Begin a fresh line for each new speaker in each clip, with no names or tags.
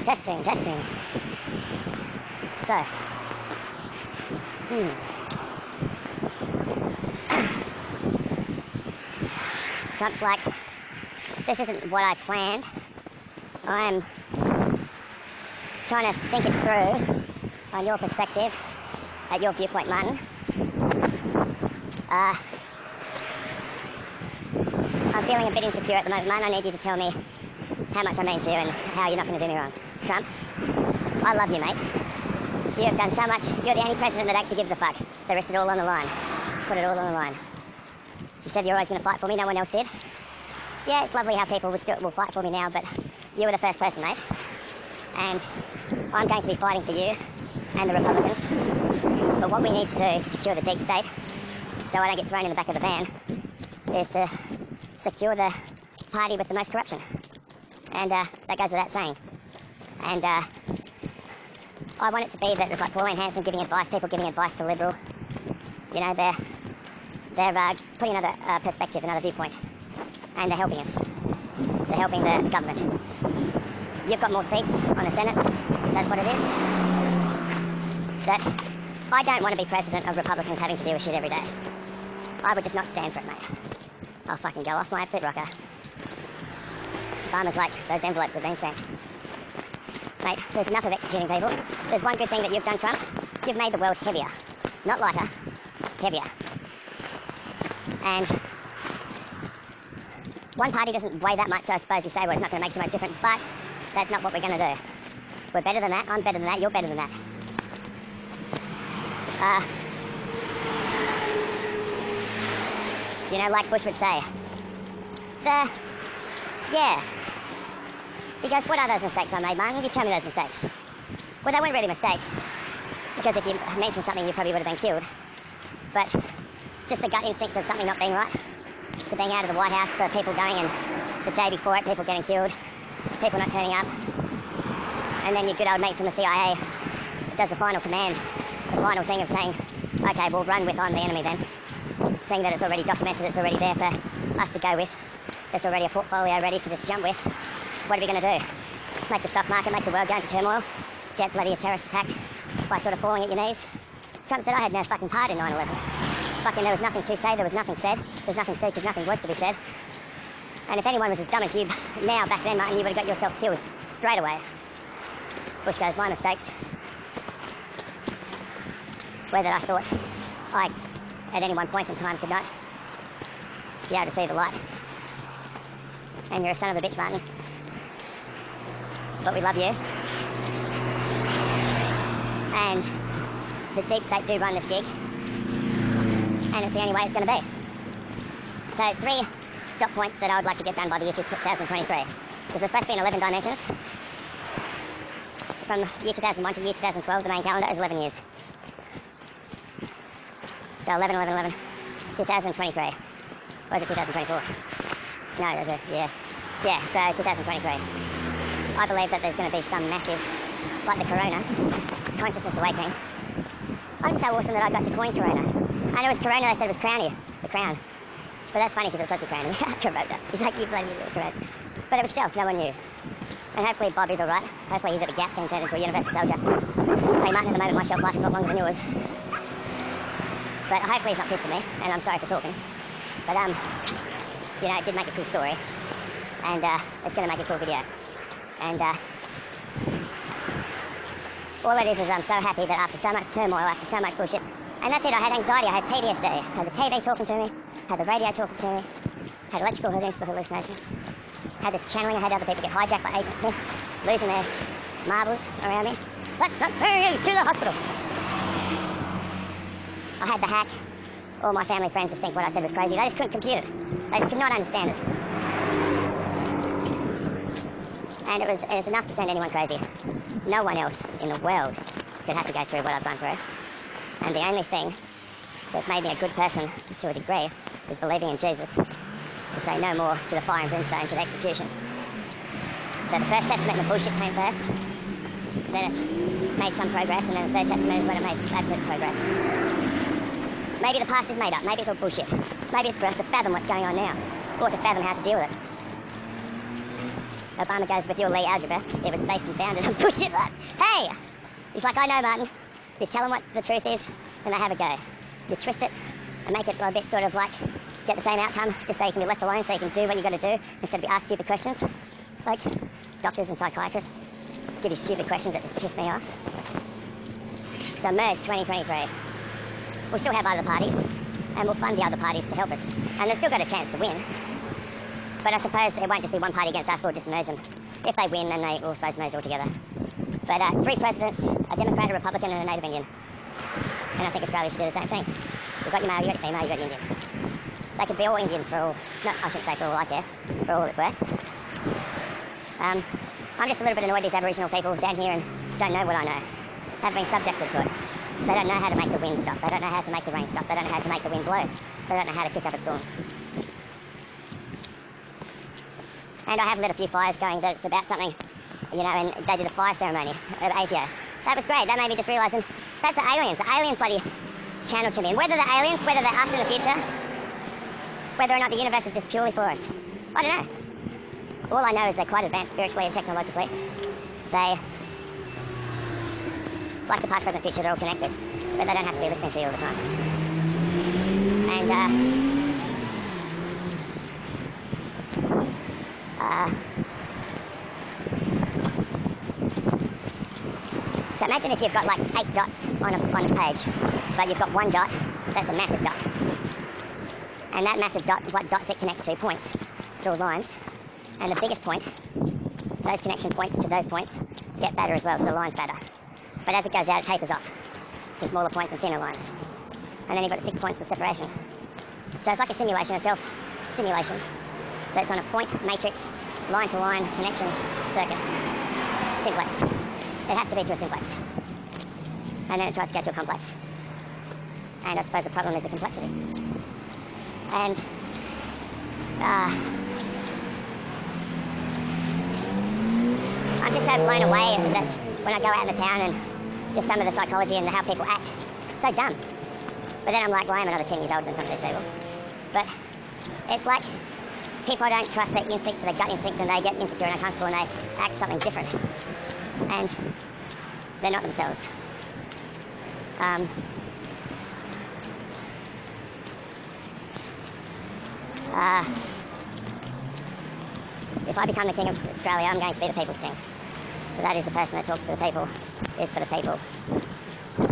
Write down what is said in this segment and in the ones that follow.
Testing, testing. So, Trump's like, this isn't what I planned. I'm trying to think it through on your perspective, at your viewpoint, Martin. I'm feeling a bit insecure at the moment, Martin. I need you to tell me how much I mean to you and how you're not going to do me wrong. Trump, I love you, mate. You have done so much. You're the only president that actually gives a fuck. They risked it all on the line. Put it all on the line. You said you're always going to fight for me. No one else did. Yeah, it's lovely how people will fight for me now, but you were the first person, mate. And I'm going to be fighting for you and the Republicans. But what we need to do to secure the deep state, so I don't get thrown in the back of the van, is to secure the party with the most corruption. And that goes without saying. And I want it to be that it's like Pauline Hanson giving advice, people giving advice to Liberal. You know, they're putting another perspective, another viewpoint. And they're helping us. They're helping the government. You've got more seats on the Senate. That's what it is. That I don't want to be president of Republicans having to deal with shit every day. I would just not stand for it, mate. I'll fucking go off my absolute rocker. Farmers like those envelopes have been sent. Mate, there's enough of executing people. There's one good thing that you've done, Trump. You've made the world heavier. Not lighter, heavier. And one party doesn't weigh that much, so I suppose you say, well, it's not going to make too much difference, but that's not what we're going to do. We're better than that, I'm better than that, you're better than that. You know, like Bush would say, yeah. He goes, what are those mistakes I made, Martin? You tell me those mistakes. Well, they weren't really mistakes, because if you mentioned something, you probably would have been killed. But just the gut instincts of something not being right, to being out of the White House, for people going and the day before it, people getting killed, people not turning up, and then your good old mate from the CIA does the final command, the final thing of saying, okay, we'll run with I'm the enemy then, saying that it's already documented, it's already there for us to go with, there's already a portfolio ready to just jump with. What are we going to do? Make the stock market, make the world go into turmoil, get bloody a terrorist attacked by sort of falling at your knees? Trump said I had no fucking part in 9/11. Fucking there was nothing to say, there was nothing said, there's nothing said because nothing was to be said. And if anyone was as dumb as you now, back then, Martin, you would have got yourself killed straight away. Bush goes, my mistakes were that I thought I, at any one point in time, could not be able to see the light. And you're a son of a bitch, Martin. But we love you. And the deep state do run this gig. And it's the only way it's going to be. So 3 dot points that I would like to get done by the year 2023. Because we're supposed to be in 11 dimensions. From year 2001 to year 2012, the main calendar is 11 years. So 11, 11, 11, 2023. Or is it 2024? No, there's a, yeah, so 2023. I believe that there's going to be some massive, like the Corona, consciousness awakening. I'm so awesome that I got to coin Corona. I know it was Corona, they said it was Crowny, the crown. But that's funny because it was supposed to be Crowny. Corona. He's like, you bloody little Corona. But it was stealth, no one knew. And hopefully Bob is alright. Hopefully he's at the Gap being turned into a universal soldier. Say, Martin, at the moment my shelf life is not longer than yours. But hopefully he's not pissed at me, and I'm sorry for talking. But, you know, it did make a cool story. And it's going to make a cool video. And all it is I'm so happy that after so much turmoil, after so much bullshit, and that's it, I had anxiety, I had PTSD, I had the TV talking to me, had the radio talking to me, had electrical hallucinations, had this channeling, I had other people get hijacked by Agent Smith, losing their marbles around me. Let's not hurry you to the hospital. I had the hack. All my family friends just think what I said was crazy. They just couldn't compute it. They just could not understand it. And it was enough to send anyone crazy. No one else in the world could have to go through what I've gone through. And the only thing that's made me a good person to a degree is believing in Jesus, to say no more to the fire and brimstone, to the execution. So the First Testament and the bullshit came first, then it made some progress, and then the Third Testament is when it made absolute progress. Maybe the past is made up, maybe it's all bullshit. Maybe it's for us to fathom what's going on now, or to fathom how to deal with it. Obama goes, with your Lee algebra, it was based and founded on bullshit, but hey! He's like, I know, Martin. You tell them what the truth is, and they have a go. You twist it and make it a bit sort of like get the same outcome, just so you can be left alone, so you can do what you got to do, instead of be asked stupid questions. Like doctors and psychiatrists give you stupid questions that just piss me off. So merge 2023. We'll still have other parties, and we'll fund the other parties to help us. And they've still got a chance to win. But I suppose it won't just be one party against us, we'll just merge them. If they win, then they all supposed to merge all together. But 3 presidents, a Democrat, a Republican, and a Native Indian. And I think Australia should do the same thing. You've got your male, you've got your female, you've got your Indian. They could be all Indians for all, no, I shouldn't say for all I care, for all it's worth. I'm just a little bit annoyed these Aboriginal people down here and don't know what I know. Have been subjected to it. They don't know how to make the wind stop. They don't know how to make the rain stop. They don't know how to make the wind blow. They don't know how to kick up a storm. And I have lit a few fires going that it's about something, you know, and they did a fire ceremony at ASIO. That was great. That made me just realise, and that's the aliens. The aliens bloody channel to me. And whether they're aliens, whether they're us in the future, whether or not the universe is just purely for us, I don't know. All I know is they're quite advanced spiritually and technologically. They, like the past, present, future, they're all connected. But they don't have to be listening to you all the time. And, so imagine if you've got like 8 dots on a page, but you've got 1 dot, that's a massive dot. And that massive dot, what dots it connects to, points, draw lines. And the biggest point, those connection points to those points, get fatter as well, so the line's fatter. But as it goes out, it tapers off to smaller points and thinner lines. And then you've got the 6 points of separation. So it's like a simulation, a self-simulation, that's on a point, matrix, line-to-line connection circuit. Simplex. It has to be to a simplex. And then it tries to go to a complex. And I suppose the problem is the complexity. And I'm just so blown away that when I go out in the town and just some of the psychology and how people act, so dumb. But then I'm like, well, I'm another 10 years older than some of these people. But it's like people don't trust their instincts, their gut instincts, and they get insecure and uncomfortable and they act something different. And they're not themselves. If I become the King of Australia, I'm going to be the people's king. So that is the person that talks to the people, is for the people.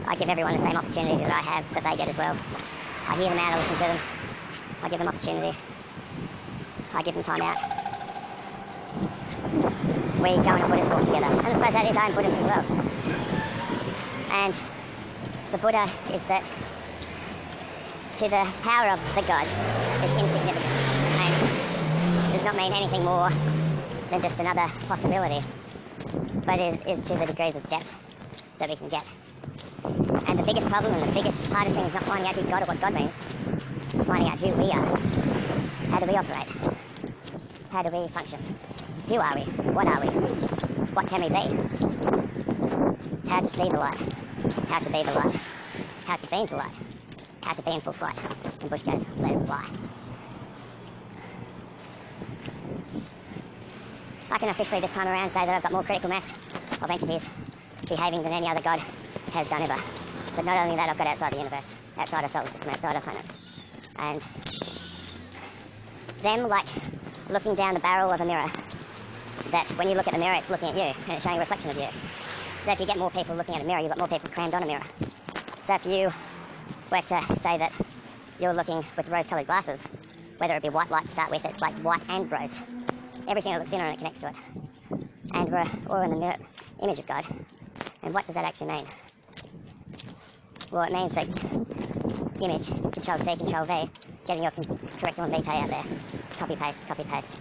I give everyone the same opportunity that I have, that they get as well. I hear them out, I listen to them. I give them opportunity. I give them time out. We go on a Buddhist walk together. And I suppose that is, I am Buddhist as well. And the Buddha is that to the power of the God is insignificant and does not mean anything more than just another possibility, but is to the degrees of depth that we can get. And the biggest problem and the hardest thing is not finding out who God or what God means. It's finding out who we are. How do we operate? How do we function? Who are we? What are we? What can we be? How to see the light. How to be the light. How to be in the light. How to be in full flight. And Bush goes, let it fly. I can officially this time around say that I've got more critical mass of entities behaving than any other God has done ever. But not only that, I've got outside the universe, outside our solar system, outside our planet. And them like looking down the barrel of a mirror, that when you look at the mirror, it's looking at you, and it's showing a reflection of you. So if you get more people looking at a mirror, you've got more people crammed on a mirror. So if you were to say that you're looking with rose-coloured glasses, whether it be white light to start with, it's like white and rose. Everything that looks in on it connects to it. And we're all in the mirror image of God. And what does that actually mean? Well, it means that image, Control C, Control V, getting your curriculum vitae out there. Copy, paste, copy, paste.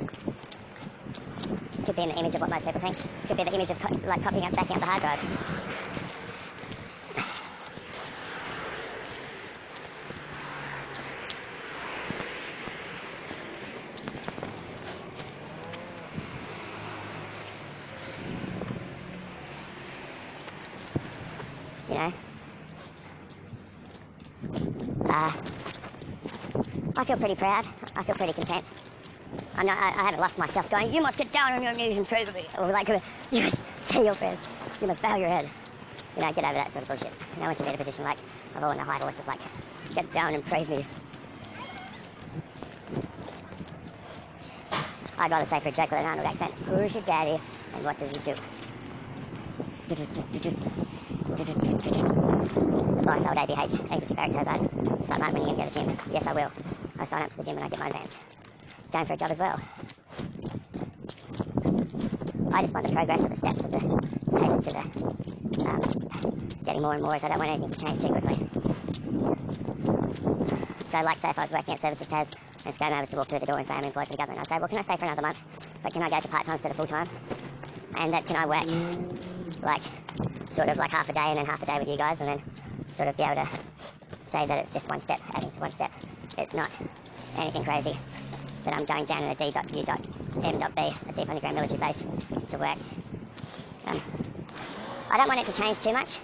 Could be in the image of what most people think. Could be the image of like copying up, backing up the hard drive. You know? I feel pretty proud. I feel pretty content. I haven't lost myself going, you must get down on your knees and pray to me. Or like, you must say your prayers. You must bow your head. You know, get over that sort of bullshit. No one should be in a position like, of all in a high voice of like, get down and praise me. I'd rather say for a joke with an Arnold accent, who's your daddy and what does he do? Life's old ABH, agency barracks so bad. Start like when you're going to go to the gym. Yes, I will. I sign up to the gym when I get my advance. Going for a job as well. I just want the progress of the steps of the taken to the getting more and more, so I don't want anything to change too quickly. So like say if I was working at Services Tas and Scoma was to walk through the door and say I'm employed for the government, I'd say, well, can I stay for another month, but can I go to part-time instead of full-time? And that can I work like sort of like half a day and then half a day with you guys, and then sort of be able to say that it's just one step, adding to one step. It's not anything crazy that I'm going down in a D.U.M.B, a deep underground military base, to work. I don't want it to change too much,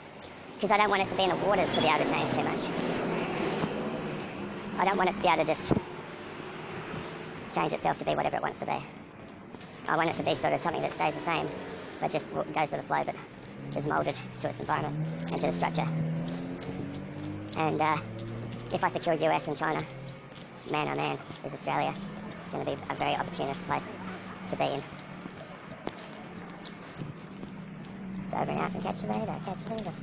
because I don't want it to be in the waters to be able to change too much. I don't want it to be able to just change itself to be whatever it wants to be. I want it to be sort of something that stays the same, but just goes with the flow, but is moulded to its environment and to the structure. And if I secure US and China, man oh man, is Australia going to be a very opportunist place to be in. It's over and out and catch you later, catch you later.